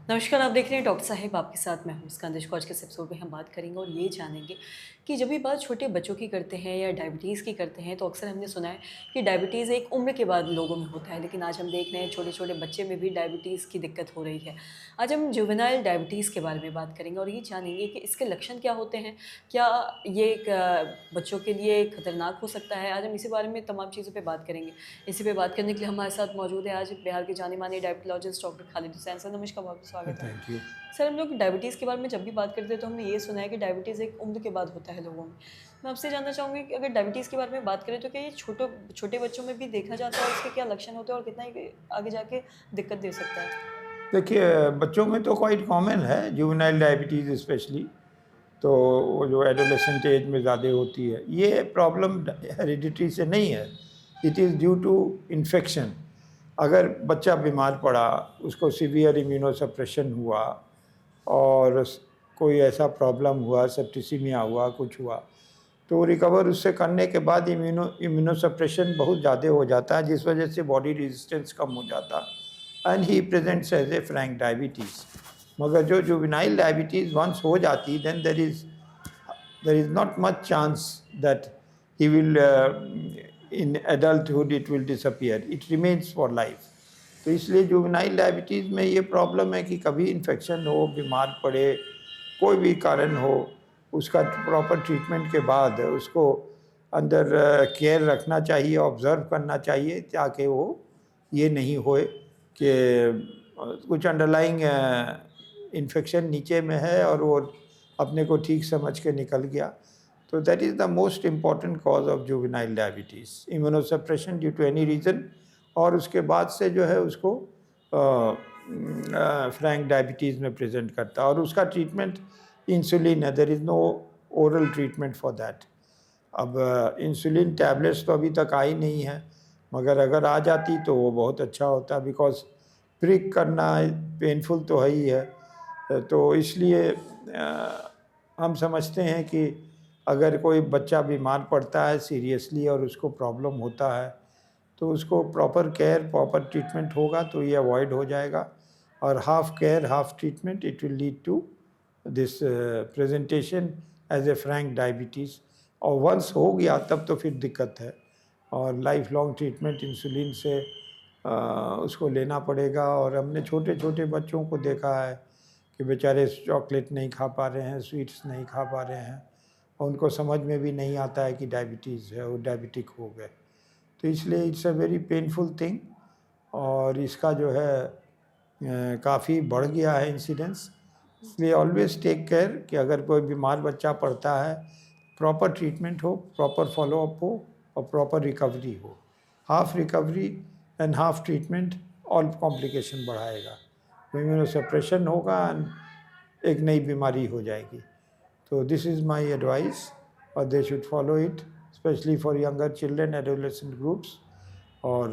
नमस्कार, आप देख रहे हैं डॉक्टर साहिब आपके साथ मैं हूँ मुस्कान। आज के इस एपिसोड में हम बात करेंगे और ये जानेंगे कि जब भी बात छोटे बच्चों की करते हैं या डायबिटीज़ की करते हैं तो अक्सर हमने सुना है कि डायबिटीज़ एक उम्र के बाद लोगों में होता है, लेकिन आज हम देख रहे हैं छोटे-छोटे बच्चे में भी डायबिटीज़ की दिक्कत हो रही है। आज हम जुवेनाइल डायबिटीज़ के बारे में बात करेंगे और ये जानेंगे कि इसके लक्षण क्या होते हैं? क्या ये एक बच्चों के लिए खतरनाक हो सकता है? आज हम इसी बारे में तमाम चीज़ों पे बात करेंगे। इसी पे बात करने के लिए हमारे साथ मौजूद है आज बिहार के जाने-माने diabetologist doctor Khalid Hussain. Sir नमस्कार, बहुत-बहुत स्वागत है। Thank you. सर, हम लोग डायबिटीज़ के बारे में जब भी बात करते हैं तो हमने ये सुना है कि डायबिटीज़ एक उम्र के बाद होता है लोगों में। मैं आपसे जानना चाहूँगी कि अगर डायबिटीज़ के बारे में बात करें तो क्या ये छोटे बच्चों में भी देखा जाता है और इसके क्या लक्षण होते हैं और कितना ये आगे जाके दिक्कत दे सकता है? देखिए, बच्चों में तो क्वाइट कॉमन है जुवेनाइल डायबिटीज़ स्पेशली, तो वो जो एडोलेसेंट एज में ज़्यादा होती है। ये प्रॉब्लम हेरिडिटी से नहीं है, it is due to infection. अगर बच्चा बीमार पड़ा, उसको सीवियर इम्यूनोसप्रेशन हुआ और कोई ऐसा प्रॉब्लम हुआ, सेप्टिसिमिया हुआ, कुछ हुआ, तो रिकवर उससे करने के बाद इम्यूनोसप्रेशन बहुत ज़्यादा हो जाता है, जिस वजह से बॉडी रेजिस्टेंस कम हो जाता है and he presents as a frank diabetes. मगर जो जुवेनाइल डायबिटीज़ वंस हो जाती, then there is not much chance that he will in adulthood it will disappear, it remains for life. तो इसलिए जुवेनाइल डायबिटीज़ में ये प्रॉब्लम है कि कभी इन्फेक्शन हो, बीमार पड़े, कोई भी कारण हो, उसका प्रॉपर ट्रीटमेंट के बाद उसको अंदर केयर रखना चाहिए, ऑब्ज़र्व करना चाहिए, ताकि वो ये नहीं होए कि कुछ अंडरलाइंग इन्फेक्शन नीचे में है और वो अपने को ठीक समझ के निकल गया। तो that is the most important cause of juvenile diabetes, immunosuppression due to any reason, और उसके बाद से जो है उसको फ्रैंक डायबिटीज़ में प्रेजेंट करता है और उसका ट्रीटमेंट इंसुलिन है, there is no oral treatment for that. अब इंसुलिन टैबलेट्स तो अभी तक आई नहीं है, मगर अगर आ जाती तो वो बहुत अच्छा होता, बिकॉज़ प्रिक करना पेनफुल तो है ही है। तो इसलिए हम समझते हैं कि अगर कोई बच्चा बीमार पड़ता है सीरियसली और उसको प्रॉब्लम होता है, तो उसको प्रॉपर केयर, प्रॉपर ट्रीटमेंट होगा तो ये अवॉइड हो जाएगा, और half care half treatment it will lead to this presentation as a frank diabetes. और वंस हो गया तब तो फिर दिक्कत है, और लाइफ लॉन्ग ट्रीटमेंट इंसुलिन से उसको लेना पड़ेगा। और हमने छोटे छोटे बच्चों को देखा है कि बेचारे चॉकलेट नहीं खा पा रहे हैं, स्वीट्स नहीं खा पा रहे हैं, और उनको समझ में भी नहीं आता है कि डायबिटीज़ है, वो डायबिटिक हो गए। तो इसलिए it's a very painful thing, और इसका जो है काफ़ी बढ़ गया है इंसिडेंस। इसलिए ऑलवेज़ टेक केयर कि अगर कोई बीमार बच्चा पड़ता है, प्रॉपर ट्रीटमेंट हो, प्रॉपर फॉलोअप हो और प्रॉपर रिकवरी हो। Half recovery and half treatment all complication बढ़ाएगा, इम्यूनोसप्रेशन होगा एंड एक नई बीमारी हो जाएगी। तो दिस इज़ माय एडवाइस, और they should follow it, especially for younger children, adolescent groups. और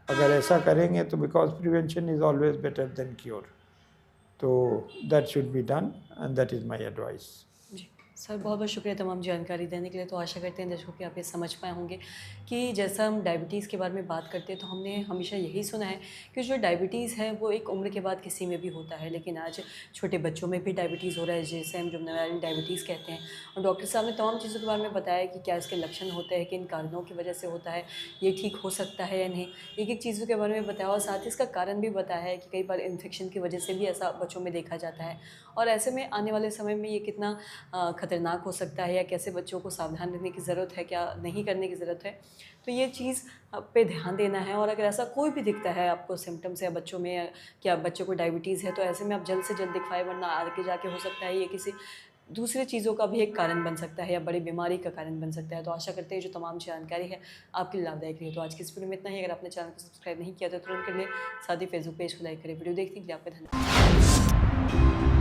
अगर ऐसा करेंगे तो because prevention is always better than cure, तो that should be done and that is my advice. जी। सर, बहुत-बहुत शुक्रिया तमाम जानकारी देने के लिए। तो आशा करते हैं दर्शकों कि आप ये समझ पाए होंगे कि जैसा हम डायबिटीज़ के बारे में बात करते हैं तो हमने हमेशा यही सुना है कि जो डायबिटीज़ है वो एक उम्र के बाद किसी में भी होता है, लेकिन आज छोटे बच्चों में भी डायबिटीज़ हो रहा है, जिसे हम जुवेनाइल डायबिटीज़ कहते हैं। और डॉक्टर साहब ने तमाम चीज़ों के बारे में बताया कि क्या इसके लक्षण होते हैं, किन कारणों की वजह से होता है, ये ठीक हो सकता है या नहीं। एक-एक चीज़ों के बारे में बताया और साथ ही इसका कारण भी बताया है कि कई बार इन्फेक्शन की वजह से भी ऐसा बच्चों में देखा जाता है। और ऐसे में आने वाले समय में ये कितना खतरनाक हो सकता है या कैसे बच्चों को सावधान रहने की ज़रूरत है, क्या नहीं करने की ज़रूरत है। तो ये चीज़ पे ध्यान देना है। और अगर ऐसा कोई भी दिखता है आपको सिम्पटम्स या बच्चों में, या क्या बच्चे को डायबिटीज़ है, तो ऐसे में आप जल्द से जल्द दिखवाएँ, वरना आगे जाके हो सकता है ये किसी दूसरी चीज़ों का भी एक कारण बन सकता है या बड़ी बीमारी का कारण बन सकता है। तो आशा करते हैं जो तमाम जानकारी है आपके लिए लाभदायक रही है। तो आज की इस वीडियो में इतना ही। अगर आपने चैनल को सब्सक्राइब नहीं किया तो तुरंत कर लें, साथ ही फेसबुक पेज को लाइक करें। वीडियो देखने के लिए आपका धन्यवाद।